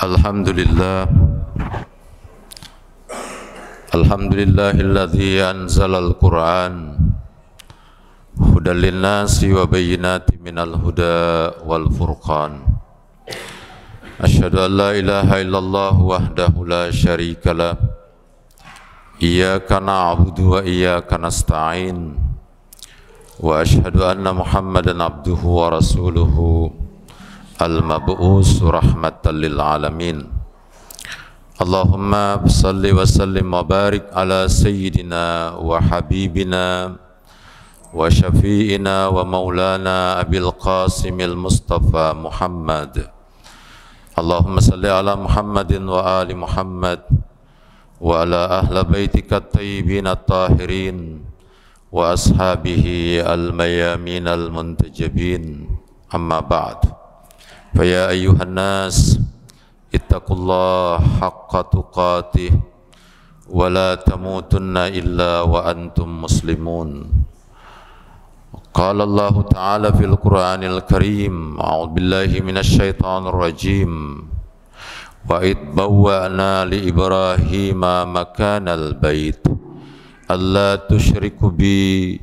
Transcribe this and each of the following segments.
Alhamdulillah Alhamdulillahilladzi anzalal Qur'an hudan linnasi wa bayyinatin minal huda wal furqan. Asyhadu an la ilaha illallah wahdahu la syarikalah. Iyyaka na'budu wa iyyaka nasta'in. Wa asyhadu anna Muhammadan abduhu wa rasuluhu al-mab'us rahmatan lil alamin. Allahumma salli wa sallim wa barik ala sayyidina wa habibina wa syafi'ina wa maulana Abil Qasimil Mustafa Muhammad. Allahumma salli ala Muhammadin wa ali Muhammad wa ala ahli baitika at-tayyibin at-tahirin wa ashabihi al-mayamin al-muntajabin. Amma ba'd. Fa ya ayyuhan nas ittaqullaha haqqa tuqatih wa la tamutunna illa wa antum muslimun. Qala Allah Ta'ala fil Qur'anil Karim, a'udzu billahi minasy syaithanir rajim. Wa id bawwa'na li Ibrahima makanal bait alla tusyriku bi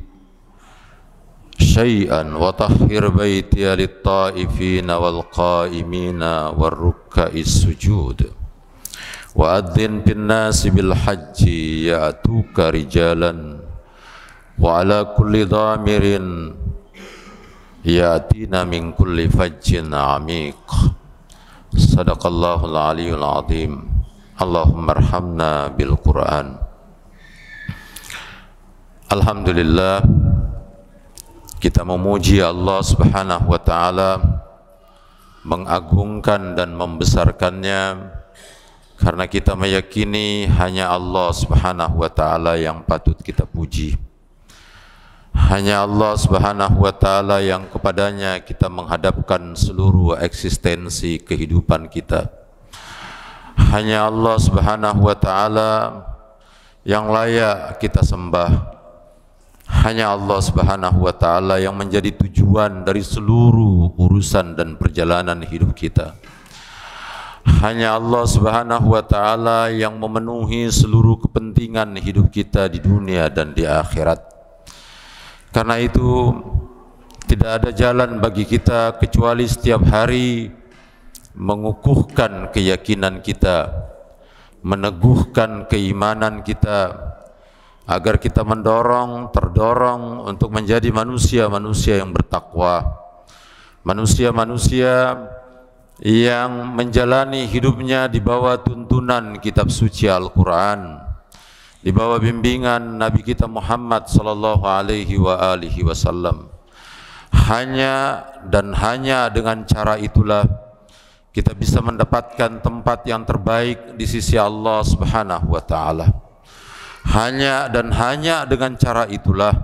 syai'an wa tahhir baitiya lit-ta'ifina wal qa'imina war ruk'is sujud wa adzin bin nasi bil hajji ya'tuka rijalan wa ala kulli dhamirin ya'tina min kulli fajjin 'amiq. Sadaqallahul aliyyul azim. Allahumma arhamna bil Qur'an. Alhamdulillah, kita memuji Allah Subhanahu wa taala, mengagungkan dan membesarkannya, karena kita meyakini hanya Allah Subhanahu wa taala yang patut kita puji. Hanya Allah Subhanahu wa taala yang kepadanya kita menghadapkan seluruh eksistensi kehidupan kita. Hanya Allah Subhanahu wa taala yang layak kita sembah. Hanya Allah Subhanahu wa taala yang menjadi tujuan dari seluruh urusan dan perjalanan hidup kita. Hanya Allah Subhanahu wa taala yang memenuhi seluruh kepentingan hidup kita di dunia dan di akhirat. Karena itu tidak ada jalan bagi kita kecuali setiap hari mengukuhkan keyakinan kita, meneguhkan keimanan kita, agar kita terdorong untuk menjadi manusia-manusia yang bertakwa, manusia-manusia yang menjalani hidupnya di bawah tuntunan kitab suci Al-Quran, di bawah bimbingan Nabi kita Muhammad sallallahu alaihi wasallam. Hanya dengan cara itulah kita bisa mendapatkan tempat yang terbaik di sisi Allah Subhanahu wa taala. Hanya dengan cara itulah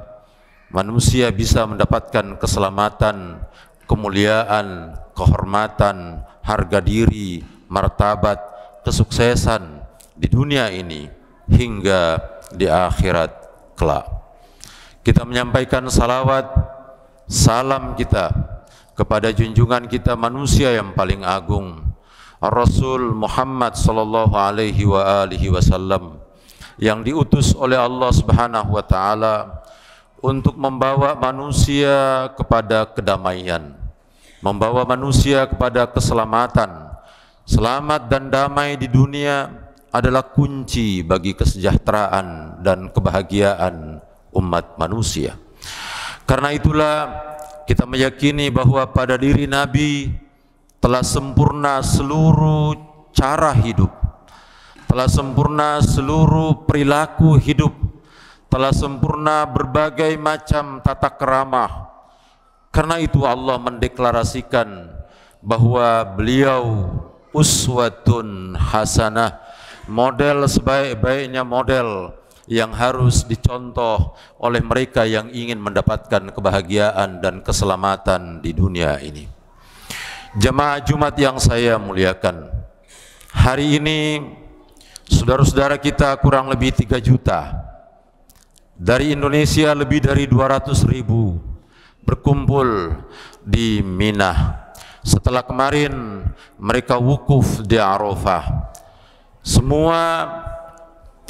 manusia bisa mendapatkan keselamatan, kemuliaan, kehormatan, harga diri, martabat, kesuksesan di dunia ini hingga di akhirat kelak. Kita menyampaikan salawat, salam kita kepada junjungan kita manusia yang paling agung, Rasul Muhammad sallallahu alaihi wasallam, yang diutus oleh Allah Subhanahu wa taala untuk membawa manusia kepada kedamaian, membawa manusia kepada keselamatan. Selamat dan damai di dunia adalah kunci bagi kesejahteraan dan kebahagiaan umat manusia. Karena itulah kita meyakini bahwa pada diri Nabi telah sempurna seluruh cara hidup, telah sempurna seluruh perilaku hidup, telah sempurna berbagai macam tata keramah. Karena itu Allah mendeklarasikan bahwa beliau uswatun hasanah, model sebaik-baiknya model yang harus dicontoh oleh mereka yang ingin mendapatkan kebahagiaan dan keselamatan di dunia ini. Jemaah Jumat yang saya muliakan, hari ini saudara-saudara kita kurang lebih 3 juta dari Indonesia, lebih dari 200.000 berkumpul di Mina Setelah kemarin mereka wukuf di Arafah, semua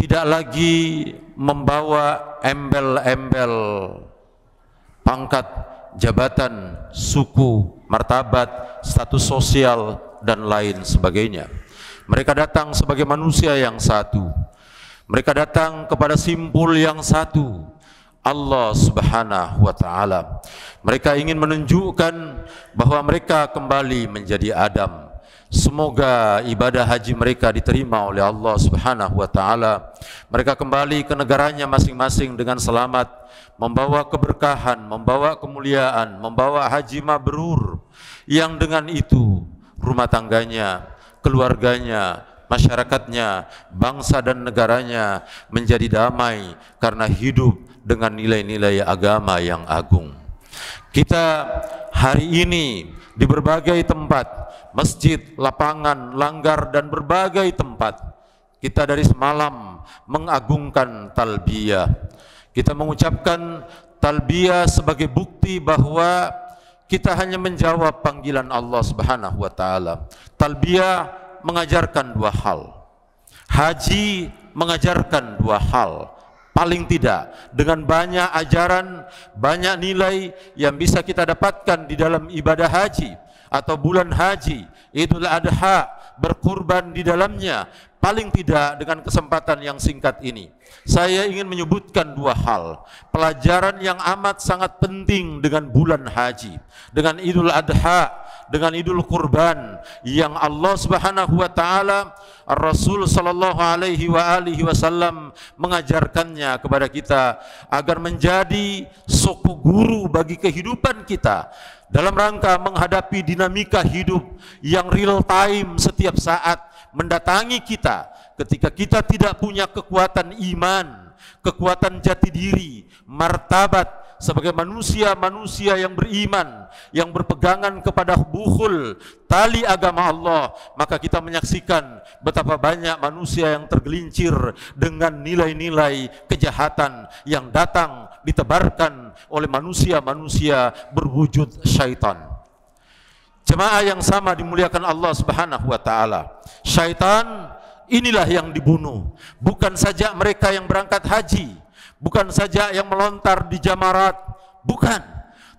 tidak lagi membawa embel-embel pangkat, jabatan, suku, martabat, status sosial, dan lain sebagainya. Mereka datang sebagai manusia yang satu. Mereka datang kepada simpul yang satu, Allah Subhanahu wa Ta'ala. Mereka ingin menunjukkan bahwa mereka kembali menjadi Adam. Semoga ibadah haji mereka diterima oleh Allah Subhanahu wa Ta'ala. Mereka kembali ke negaranya masing-masing dengan selamat, membawa keberkahan, membawa kemuliaan, membawa haji mabrur, yang dengan itu rumah tangganya, keluarganya, masyarakatnya, bangsa dan negaranya menjadi damai karena hidup dengan nilai-nilai agama yang agung. Kita hari ini di berbagai tempat, masjid, lapangan, langgar, dan berbagai tempat, kita dari semalam mengagungkan talbiyah. Kita mengucapkan talbiyah sebagai bukti bahwa kita hanya menjawab panggilan Allah Subhanahu wa Ta'ala. Talbiyah mengajarkan dua hal, haji mengajarkan dua hal. Paling tidak dengan banyak ajaran, banyak nilai yang bisa kita dapatkan di dalam ibadah haji atau bulan haji, Idul Adha, berkurban di dalamnya. Paling tidak dengan kesempatan yang singkat ini, saya ingin menyebutkan dua hal, pelajaran yang amat sangat penting dengan bulan haji, dengan Idul Adha, dengan Idul Kurban, yang Allah Subhanahu wa Ta'ala, Rasul sallallahu alaihi wasallam mengajarkannya kepada kita agar menjadi suku guru bagi kehidupan kita dalam rangka menghadapi dinamika hidup yang real time setiap saat mendatangi kita ketika kita tidak punya kekuatan iman, kekuatan jati diri, martabat sebagai manusia-manusia yang beriman, yang berpegangan kepada bukhul, tali agama Allah. Maka kita menyaksikan betapa banyak manusia yang tergelincir dengan nilai-nilai kejahatan yang datang ditebarkan oleh manusia-manusia berwujud syaitan. Jemaah yang sama dimuliakan Allah Subhanahu wa Ta'ala. Syaitan inilah yang dibunuh, bukan saja mereka yang berangkat haji, bukan saja yang melontar di jamarat, bukan,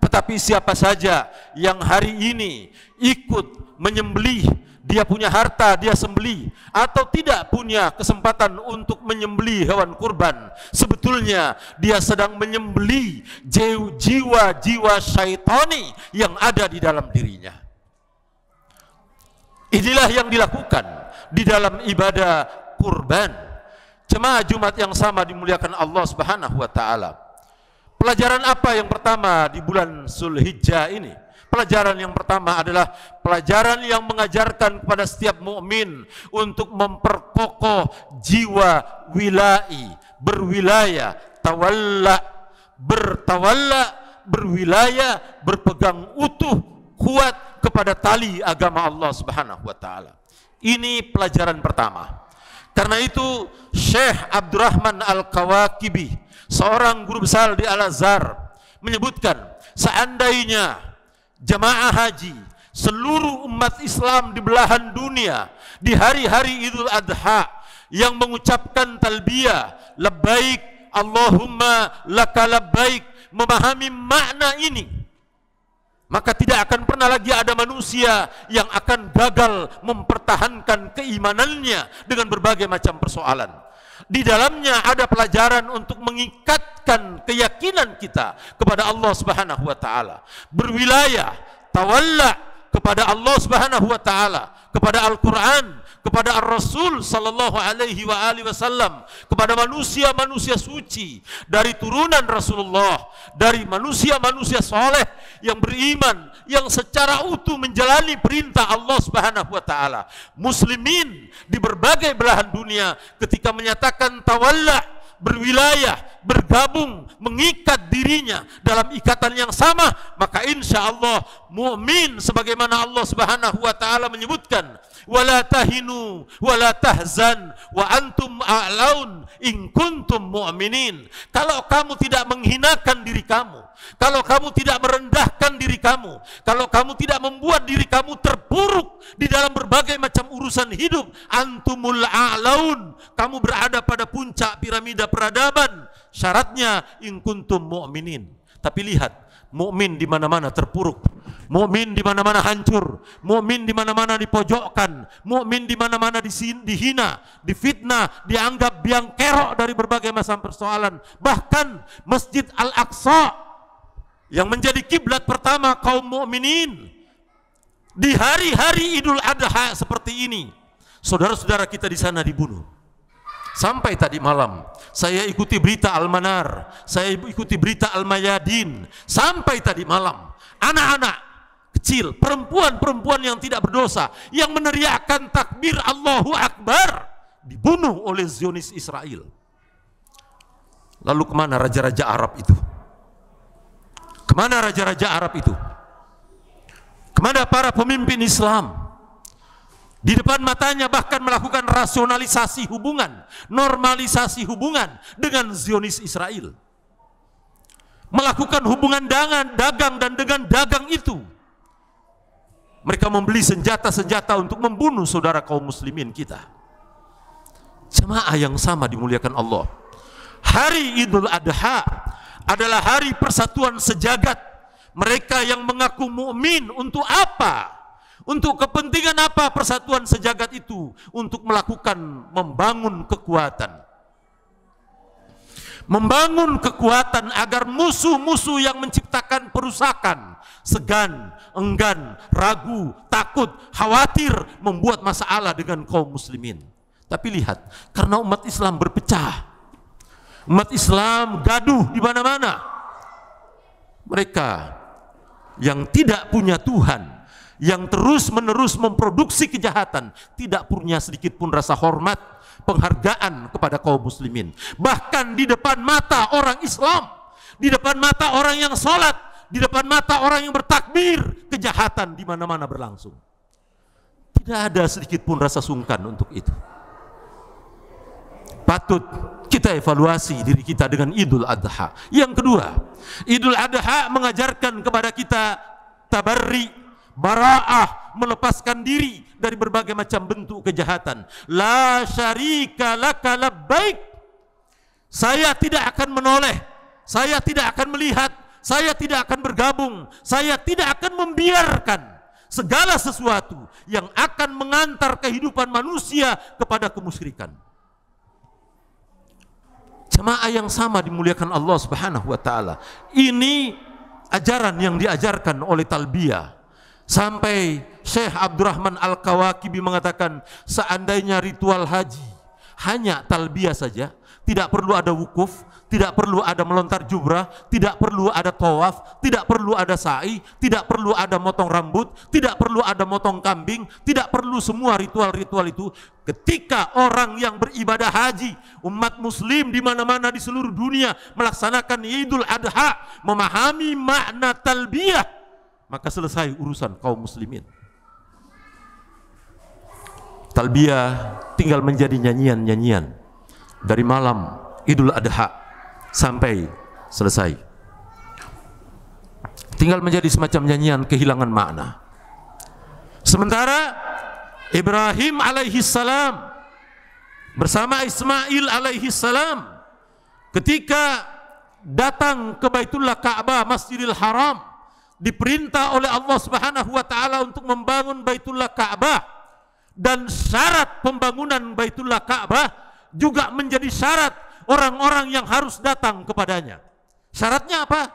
tetapi siapa saja yang hari ini ikut menyembelih, dia punya harta, dia sembelih, atau tidak punya kesempatan untuk menyembelih hewan kurban, sebetulnya dia sedang menyembelih jiwa-jiwa syaitani yang ada di dalam dirinya. Inilah yang dilakukan di dalam ibadah kurban. Jemaah Jumat yang sama dimuliakan Allah Subhanahu wa Ta'ala. Pelajaran apa yang pertama di bulan Zulhijjah ini? Pelajaran yang pertama adalah pelajaran yang mengajarkan kepada setiap mukmin untuk memperkokoh jiwa wilai, berwilayah, berwilayah, berpegang utuh, kuat kepada tali agama Allah Subhanahu wa Ta'ala. Ini pelajaran pertama. Karena itu Syekh Abdurrahman Al-Kawakibi, seorang guru besar di Al-Azhar, menyebutkan seandainya jamaah haji seluruh umat Islam di belahan dunia di hari-hari Idul Adha yang mengucapkan talbiyah labbaik Allahumma laka labbaik, memahami makna ini, maka tidak akan pernah lagi ada manusia yang akan gagal mempertahankan keimanannya dengan berbagai macam persoalan. Di dalamnya ada pelajaran untuk mengikatkan keyakinan kita kepada Allah Subhanahu wa Ta'ala, berwilayah, tawalla kepada Allah Subhanahu wa Ta'ala, kepada Al-Quran, kepada Ar-Rasul sallallahu alaihi wasallam, kepada manusia-manusia suci dari turunan Rasulullah, dari manusia-manusia soleh yang beriman, yang secara utuh menjalani perintah Allah Subhanahu wa Ta'ala. Muslimin di berbagai belahan dunia ketika menyatakan tawalla, berwilayah, bergabung, mengikat dirinya dalam ikatan yang sama, maka insya Allah mukmin sebagaimana Allah Subhanahu wa Ta'ala menyebutkan, wala tahinu wala tahzan wa antum a'laun in kuntum mu'minin. Kalau kamu tidak menghinakan diri kamu, kalau kamu tidak merendahkan diri kamu, kalau kamu tidak membuat diri kamu terpuruk di dalam berbagai macam urusan hidup, antumul a'laun, kamu berada pada puncak piramida peradaban. Syaratnya in kuntum mu'minin. Tapi lihat, mukmin di mana-mana terpuruk, mukmin di mana-mana hancur, mukmin di mana-mana dipojokkan, mukmin di mana-mana dihina, difitnah, dianggap biang kerok dari berbagai macam persoalan. Bahkan Masjid Al-Aqsa yang menjadi kiblat pertama kaum mukminin di hari-hari Idul Adha seperti ini, saudara-saudara kita di sana dibunuh. Sampai tadi malam saya ikuti berita Al-Manar, saya ikuti berita Al-Mayadin. Sampai tadi malam anak-anak kecil, perempuan-perempuan yang tidak berdosa, yang meneriakkan takbir Allahu Akbar, dibunuh oleh Zionis Israel. Lalu kemana raja-raja Arab itu? Kemana raja-raja Arab itu? Kemana para pemimpin Islam? Di depan matanya bahkan melakukan rasionalisasi hubungan, normalisasi hubungan dengan Zionis Israel. Melakukan hubungan dagang, dan dengan dagang itu mereka membeli senjata-senjata untuk membunuh saudara kaum muslimin kita. Jemaah yang sama dimuliakan Allah, hari Idul Adha adalah hari persatuan sejagat. Mereka yang mengaku mukmin untuk apa? Untuk kepentingan apa persatuan sejagat itu? Untuk membangun kekuatan. Membangun kekuatan agar musuh-musuh yang menciptakan perusakan, segan, enggan, ragu, takut, khawatir membuat masalah dengan kaum muslimin. Tapi lihat, karena umat Islam berpecah, umat Islam gaduh di mana-mana, mereka yang tidak punya Tuhan, yang terus-menerus memproduksi kejahatan, tidak punya sedikit pun rasa hormat, penghargaan kepada kaum muslimin. Bahkan di depan mata orang Islam, di depan mata orang yang sholat, di depan mata orang yang bertakbir, kejahatan di mana-mana berlangsung. Tidak ada sedikit pun rasa sungkan untuk itu. Patut kita evaluasi diri kita dengan Idul Adha. Yang kedua, Idul Adha mengajarkan kepada kita tabarri, bara'ah, melepaskan diri dari berbagai macam bentuk kejahatan. La syarika laka labbaik. Saya tidak akan menoleh, saya tidak akan melihat, saya tidak akan bergabung, saya tidak akan membiarkan segala sesuatu yang akan mengantar kehidupan manusia kepada kemusyrikan. Jemaah yang sama dimuliakan Allah Subhanahu wa taala. Ini ajaran yang diajarkan oleh talbiyah. Sampai Syekh Abdurrahman Al-Kawakibi mengatakan, seandainya ritual haji hanya talbiyah saja, tidak perlu ada wukuf, tidak perlu ada melontar jumrah, tidak perlu ada tawaf, tidak perlu ada sa'i, tidak perlu ada motong rambut, tidak perlu ada motong kambing, tidak perlu semua ritual-ritual itu. Ketika orang yang beribadah haji, umat muslim di mana-mana di seluruh dunia melaksanakan Idul Adha, memahami makna talbiyah, maka selesai urusan kaum muslimin. Talbiyah tinggal menjadi nyanyian-nyanyian dari malam Idul Adha sampai selesai. Tinggal menjadi semacam nyanyian kehilangan makna. Sementara Ibrahim alaihi salam bersama Ismail alaihi salam ketika datang ke Baitullah Ka'bah, Masjidil Haram, diperintah oleh Allah Subhanahu wa taala untuk membangun Baitullah Ka'bah, dan syarat pembangunan Baitullah Ka'bah juga menjadi syarat orang-orang yang harus datang kepadanya. Syaratnya apa?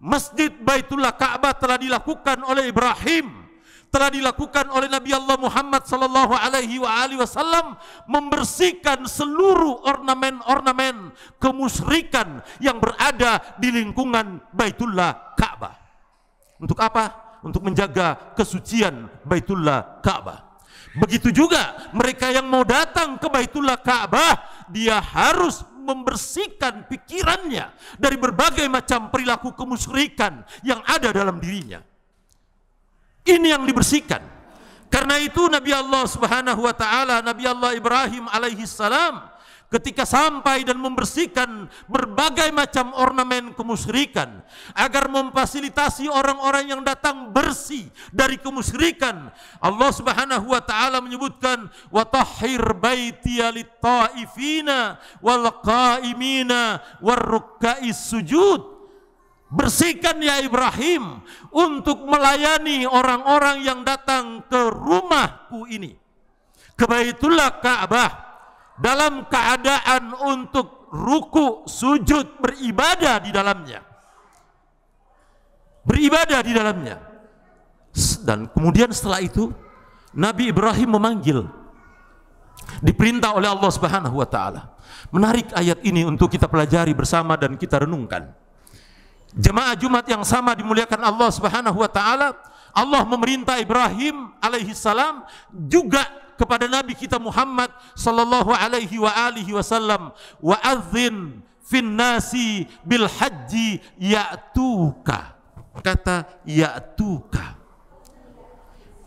Masjid Baitullah Ka'bah telah dilakukan oleh Ibrahim, telah dilakukan oleh Nabi Allah Muhammad sallallahu alaihi wasallam, membersihkan seluruh ornamen-ornamen kemusyrikan yang berada di lingkungan Baitullah Ka'bah. Untuk apa? Untuk menjaga kesucian Baitullah Ka'bah. Begitu juga mereka yang mau datang ke Baitullah Ka'bah, dia harus membersihkan pikirannya dari berbagai macam perilaku kemusyrikan yang ada dalam dirinya. Ini yang dibersihkan. Karena itu Nabi Allah Subhanahu wa taala, Nabi Allah Ibrahim alaihi salam, ketika sampai dan membersihkan berbagai macam ornamen kemusyrikan, agar memfasilitasi orang-orang yang datang bersih dari kemusyrikan. Allah Subhanahu wa taala menyebutkan, wa tahhir baitiya lit-taifina wal qaimina warrukka'is sujud. Bersihkan ya Ibrahim untuk melayani orang-orang yang datang ke rumahku ini, ke Baitullah Ka'bah, dalam keadaan untuk ruku, sujud, beribadah di dalamnya. Beribadah di dalamnya. Dan kemudian setelah itu Nabi Ibrahim memanggil, diperintah oleh Allah Subhanahu wa taala. Menarik ayat ini untuk kita pelajari bersama dan kita renungkan. Jemaah Jumat yang sama dimuliakan Allah Subhanahu wa taala, Allah memerintah Ibrahim alaihi salam juga kepada Nabi kita Muhammad sallallahu alaihi wa alihi wasallam, wa adzin fin nasi bil haji ya'tuka. Kata ya'tuka.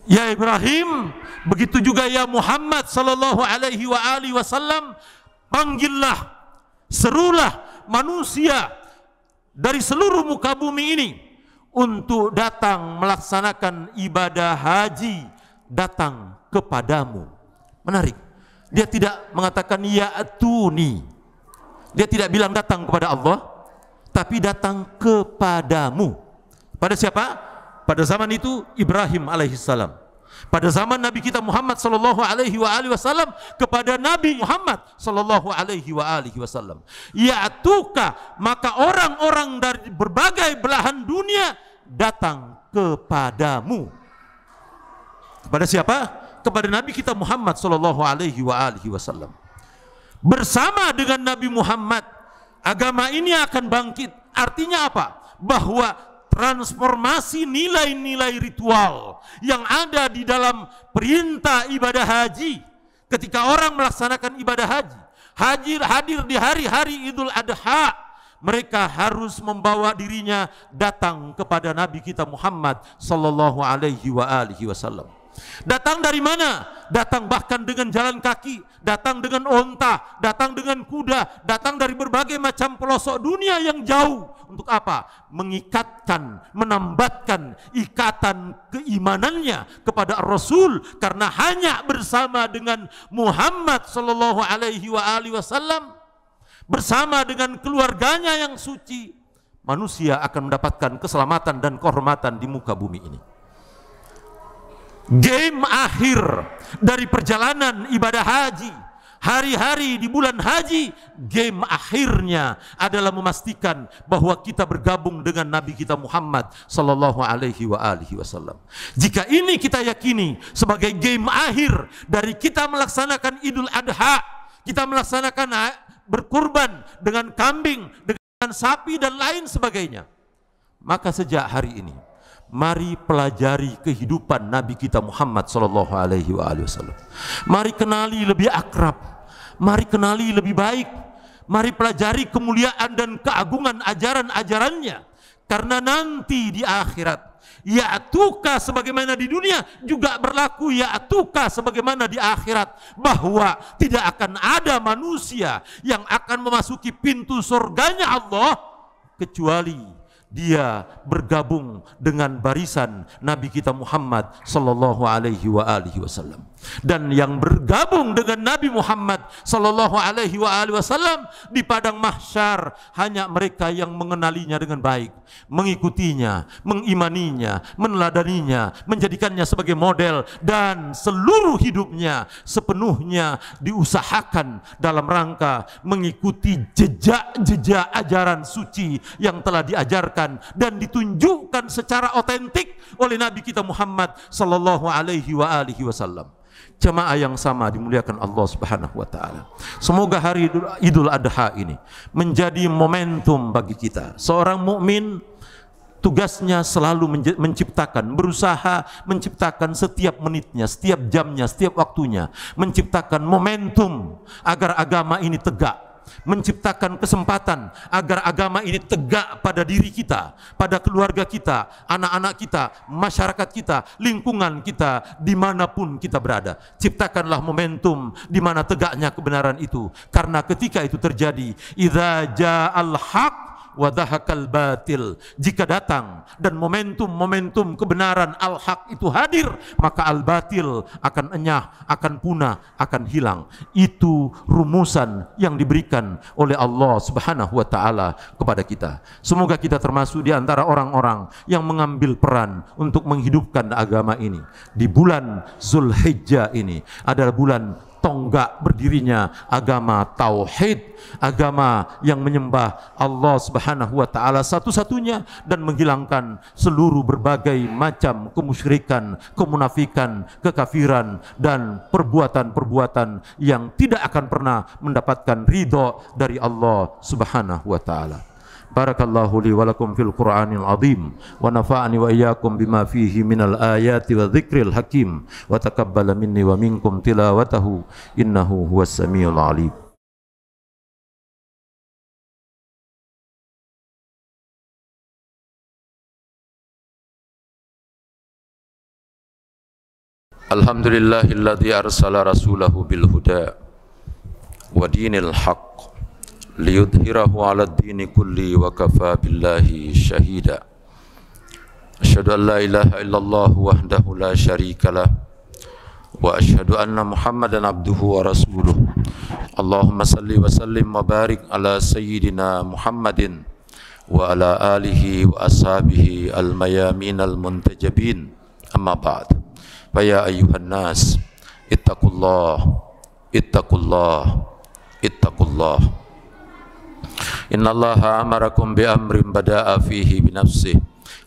Ya Ibrahim, begitu juga ya Muhammad sallallahu alaihi wa alihi wasallam, panggillah, serulah manusia dari seluruh muka bumi ini untuk datang melaksanakan ibadah haji, datang kepadamu. Menarik, dia tidak mengatakan ya'tuni, dia tidak bilang datang kepada Allah, tapi datang kepadamu. Pada siapa? Pada zaman itu Ibrahim alaihissalam. Pada zaman Nabi kita Muhammad sallallahu alaihi wasallam kepada Nabi Muhammad sallallahu alaihi wasallam. Ya'tuka, maka orang-orang dari berbagai belahan dunia datang kepadamu. Kepada siapa? Kepada Nabi kita Muhammad sallallahu alaihi wasallam. Bersama dengan Nabi Muhammad, agama ini akan bangkit. Artinya apa? Bahwa transformasi nilai-nilai ritual yang ada di dalam perintah ibadah haji, ketika orang melaksanakan ibadah haji, hadir di hari-hari Idul Adha, mereka harus membawa dirinya datang kepada Nabi kita Muhammad sallallahu alaihi wasallam. Datang dari mana? Datang bahkan dengan jalan kaki, datang dengan onta, datang dengan kuda, datang dari berbagai macam pelosok dunia yang jauh. Untuk apa? Mengikatkan, menambatkan ikatan keimanannya kepada Rasul, karena hanya bersama dengan Muhammad sallallahu alaihi wasallam, bersama dengan keluarganya yang suci, manusia akan mendapatkan keselamatan dan kehormatan di muka bumi ini. Game akhir dari perjalanan ibadah haji, hari-hari di bulan haji, game akhirnya adalah memastikan bahwa kita bergabung dengan Nabi kita Muhammad sallallahu alaihi wasallam. Jika ini kita yakini sebagai game akhir dari kita melaksanakan Idul Adha, kita melaksanakan berkurban dengan kambing, dengan sapi dan lain sebagainya, maka sejak hari ini mari pelajari kehidupan Nabi kita Muhammad sallallahu alaihi wasallam. Mari kenali lebih akrab, mari kenali lebih baik, mari pelajari kemuliaan dan keagungan ajaran-ajarannya, karena nanti di akhirat ya'tuka sebagaimana di dunia juga berlaku ya'tuka sebagaimana di akhirat, bahwa tidak akan ada manusia yang akan memasuki pintu surganya Allah kecuali dia bergabung dengan barisan Nabi kita Muhammad sallallahu alaihi wasallam. Dan yang bergabung dengan Nabi Muhammad sallallahu alaihi wasallam di padang mahsyar hanya mereka yang mengenalinya dengan baik, mengikutinya, mengimaninya, meneladaninya, menjadikannya sebagai model, dan seluruh hidupnya sepenuhnya diusahakan dalam rangka mengikuti jejak-jejak ajaran suci yang telah diajarkan dan ditunjukkan secara otentik oleh Nabi kita Muhammad sallallahu alaihi wasallam. Jemaah yang sama dimuliakan Allah Subhanahu wa taala. Semoga hari Idul Adha ini menjadi momentum bagi kita. Seorang mukmin tugasnya selalu menciptakan, berusaha menciptakan setiap menitnya, setiap jamnya, setiap waktunya, menciptakan momentum agar agama ini tegak, menciptakan kesempatan agar agama ini tegak pada diri kita, pada keluarga kita, anak-anak kita, masyarakat kita, lingkungan kita, dimanapun kita berada. Ciptakanlah momentum di mana tegaknya kebenaran itu, karena ketika itu terjadi, idza ja'al haq wa dhahakal batil, jika datang dan momentum kebenaran al-haq itu hadir, maka al-batil akan enyah, akan punah, akan hilang. Itu rumusan yang diberikan oleh Allah Subhanahu wa taala kepada kita. Semoga kita termasuk di antara orang-orang yang mengambil peran untuk menghidupkan agama ini. Di bulan Zulhijjah ini adalah bulan tonggak berdirinya agama tauhid, agama yang menyembah Allah Subhanahu wa taala satu-satunya dan menghilangkan seluruh berbagai macam kemusyrikan, kemunafikan, kekafiran dan perbuatan-perbuatan yang tidak akan pernah mendapatkan ridho dari Allah Subhanahu wa taala. Barakallahu li wa lakum fil Qur'anil azim wa nafa'ani wa iyyakum bima fihi minal ayati wa dzikril hakim wa taqabbala minni wa minkum tilawatahu innahu huwas samiul alim. Alhamdulillahilladzi arsala rasulahu bil huda wa dinil haqq liyudhhirahu 'alad dini kulli wa kafa billahi syahida. Asyhadu an la ilaha illallah wahdahu la syarikalah wa asyhadu anna Muhammadan abduhu wa rasuluh. Allahumma salli wa sallim wa barik ala sayyidina Muhammadin wa ala alihi wa ashabihi al-mayamin al-muntajabin. Amma ba'd. Fa ya ayyuhan nas ittaqullah ittaqullah ittaqullah. Innallaha amarakum bi amrin bada'a fihi bi nafsihi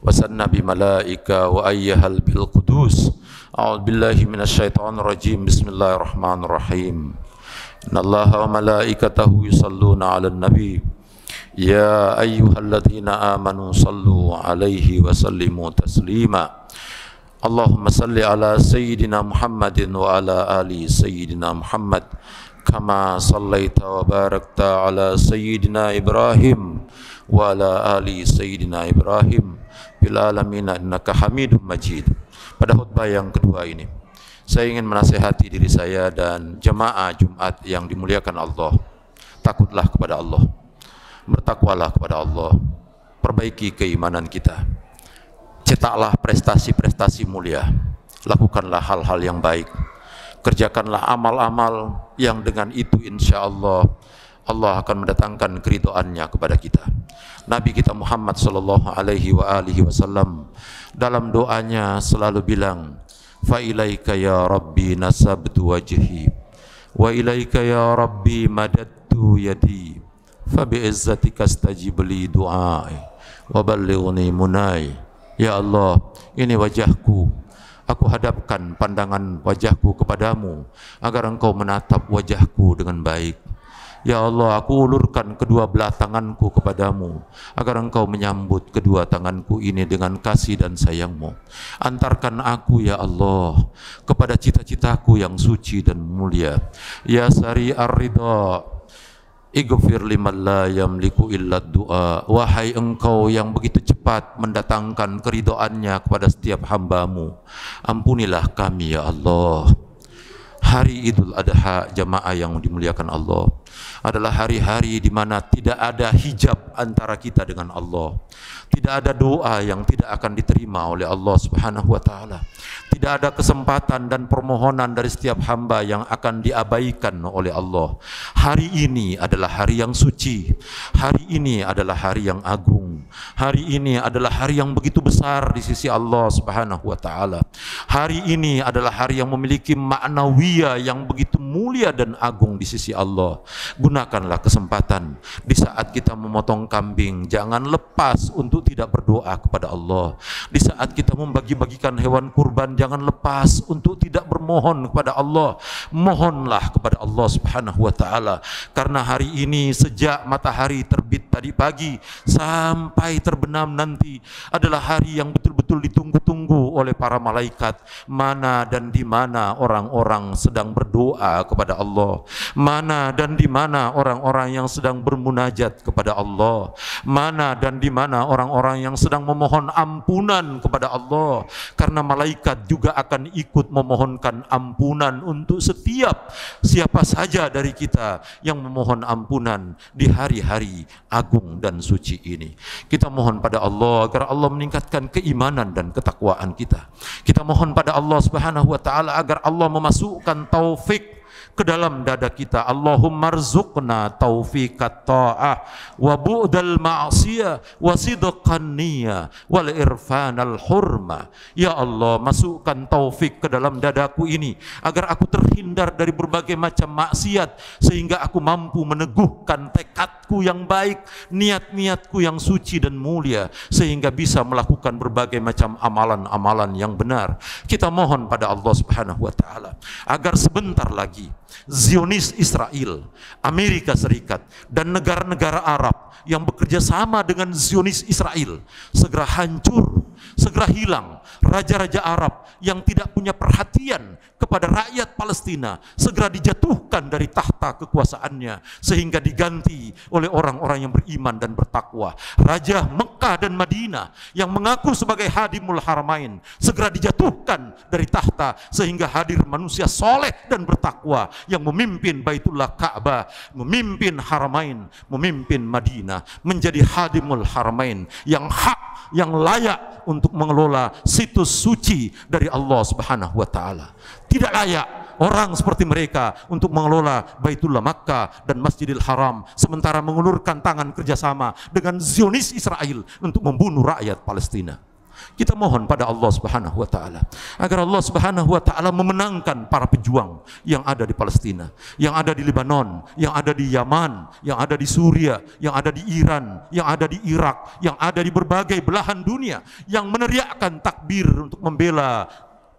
wa sanna bi malaika wa ayyahal bil qudus. A'udzu billahi minasyaitonir rajim. Bismillahirrahmanirrahim. Innallaha wa malaikatahu yusalluna 'alan nabi ya ayyuhalladzina amanu sallu 'alaihi wa sallimu taslima. Allahumma salli ala sayyidina Muhammadin wa ala ali sayyidina Muhammad kama sallaita wa barakta ala sayyidina Ibrahim wa ala ali sayyidina Ibrahim fil alamin innaka Hamidum Majid. Pada khutbah yang kedua ini, saya ingin menasihati diri saya dan jemaah Jumat yang dimuliakan Allah. Takutlah kepada Allah, bertakwalah kepada Allah, perbaiki keimanan kita, cetaklah prestasi-prestasi mulia, lakukanlah hal-hal yang baik, kerjakanlah amal-amal yang dengan itu insya Allah Allah akan mendatangkan keridhaannya kepada kita. Nabi kita Muhammad sallallahu alaihi wasallam dalam doanya selalu bilang, fa ilaika ya rabbi nasabtu wajhi wa ilaika ya rabbi madattu yadi fa bi izzatika astajib li du'ai wa ballighni munai. Ya Allah, ini wajahku, aku hadapkan pandangan wajahku kepadamu agar engkau menatap wajahku dengan baik. Ya Allah, aku ulurkan kedua belah tanganku kepadamu agar engkau menyambut kedua tanganku ini dengan kasih dan sayangmu. Antarkan aku ya Allah kepada cita-citaku yang suci dan mulia. Ya sari ar-ridha ighfir liman la yamliku illa du'a. Wahai engkau yang begitu cepat mendatangkan keridhaannya kepada setiap hambamu, ampunilah kami ya Allah. Hari Idul Adha jamaah yang dimuliakan Allah adalah hari-hari di mana tidak ada hijab antara kita dengan Allah. Tidak ada doa yang tidak akan diterima oleh Allah Subhanahu wa taala. Tidak ada kesempatan dan permohonan dari setiap hamba yang akan diabaikan oleh Allah. Hari ini adalah hari yang suci. Hari ini adalah hari yang agung. Hari ini adalah hari yang begitu besar di sisi Allah Subhanahu wa taala. Hari ini adalah hari yang memiliki maknawiyah yang begitu mulia dan agung di sisi Allah. Gunakanlah kesempatan di saat kita memotong kambing, jangan lepas untuk tidak berdoa kepada Allah. Di saat kita membagi-bagikan hewan kurban, jangan lepas untuk tidak bermohon kepada Allah. Mohonlah kepada Allah Subhanahu wa taala, karena hari ini sejak matahari terbit tadi pagi sampai terbenam nanti adalah hari yang betul-betul ditunggu-tunggu oleh para malaikat. Mana dan di mana orang-orang sedang berdoa kepada Allah, mana dan di mana orang-orang yang sedang bermunajat kepada Allah, mana dan di mana orang-orang yang sedang memohon ampunan kepada Allah, karena malaikat juga akan ikut memohonkan ampunan untuk setiap siapa saja dari kita yang memohon ampunan di hari-hari agung dan suci ini. Kita mohon pada Allah agar Allah meningkatkan keimanan dan ketakwaan kita. Kita mohon pada Allah Subhanahu wa taala agar Allah memasukkan taufik ke dalam dada kita. Allahumma rzuqna taufiqat ta'ah wa bu'dal ma'siyah wa sidqan niyah wal irfanal hurma. Ya Allah, masukkan taufik ke dalam dadaku ini agar aku terhindar dari berbagai macam maksiat, sehingga aku mampu meneguhkan tekadku yang baik, niat-niatku yang suci dan mulia, sehingga bisa melakukan berbagai macam amalan-amalan yang benar. Kita mohon pada Allah Subhanahu wa taala agar sebentar lagi Zionis Israel, Amerika Serikat, dan negara-negara Arab yang bekerja sama dengan Zionis Israel segera hancur, segera hilang. Raja-raja Arab yang tidak punya perhatian kepada rakyat Palestina segera dijatuhkan dari tahta kekuasaannya, sehingga diganti oleh orang-orang yang beriman dan bertakwa. Raja Mekah dan Madinah yang mengaku sebagai hadimul haramain segera dijatuhkan dari tahta, sehingga hadir manusia soleh dan bertakwa yang memimpin Baitullah Ka'bah, memimpin Haramain, memimpin Madinah, menjadi hadimul haramain yang hak, yang layak untuk mengelola situs suci dari Allah Subhanahu wa taala. Tidak layak orang seperti mereka untuk mengelola Baitullah Makkah dan Masjidil Haram, sementara mengulurkan tangan kerjasama dengan Zionis Israel untuk membunuh rakyat Palestina. Kita mohon pada Allah Subhanahu wa taala agar Allah Subhanahu wa taala memenangkan para pejuang yang ada di Palestina, yang ada di Lebanon, yang ada di Yaman, yang ada di Suria, yang ada di Iran, yang ada di Irak, yang ada di berbagai belahan dunia, yang meneriakkan takbir untuk membela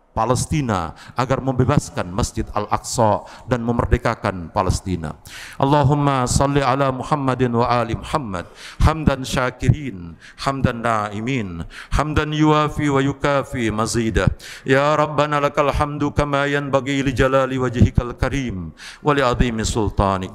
Palestina agar membebaskan Masjid Al-Aqsa dan memerdekakan Palestina. Allahumma salli ala Muhammadin wa ali Muhammad hamdan syakirin, hamdan na'imin, hamdan yuafi wa yukafi mazidah. Ya Rabbana lakal hamdu kama yanbaghi li jalali wajhikal karim wa li azimi sultanik.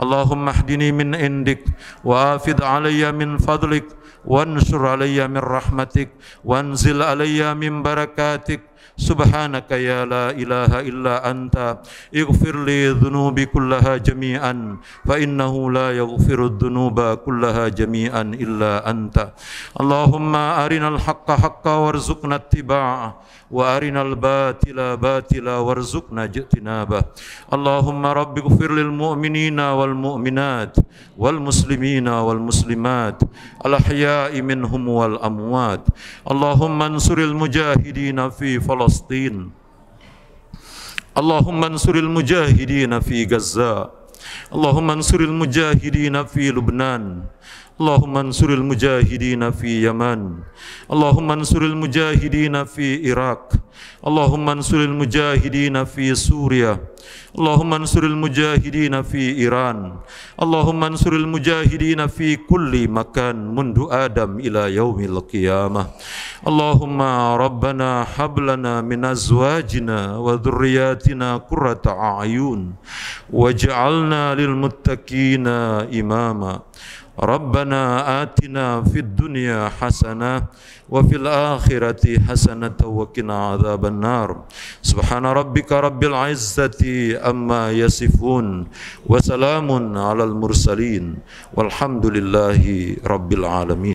Allahumma hdini min indik wa afid alayya min fadlik wansur alayya min rahmatik wanzil alayya min barakatik. Subhanaka ya la ilaha illa anta ighfir li dhunubi kullaha jami'an fa innahu la yaghfiru dhunuba kullaha jami'an illa anta. Allahumma arinal haqqa haqqa warzuqna ittiba'ah wa arinal batila batila warzuqna ijtinabah. Allahumma rabbi ighfir lil mu'minina wal mu'minat wal muslimina wal muslimat al ahya'i minhum wal amwat. Allahumma ansuril mujahidina fi Palestin. Allahumma ansuril mujahidina fi Gaza. Allahumma ansuril mujahidina fi Lubnan. Allahumma ansuril mujahidina fi Yaman. Allahumma ansuril mujahidina fi Iraq. Allahumma ansuril mujahidina fi Suria. Allahumma ansuril mujahidina fi Iran. Allahumma ansuril mujahidina fi kulli makan mundu Adam ila yaumil qiyamah. Allahumma rabbana hablana min azwajina wa dhurriyyatina qurrata a'yun waj'alna lil muttaqina imama. Rabbana atina fid dunya hasanah wa fil akhirati hasanah wa qina adzaban nar. Subhana rabbika rabbil izzati amma yasifun wa salamun alal mursalin walhamdulillahi rabbil alamin.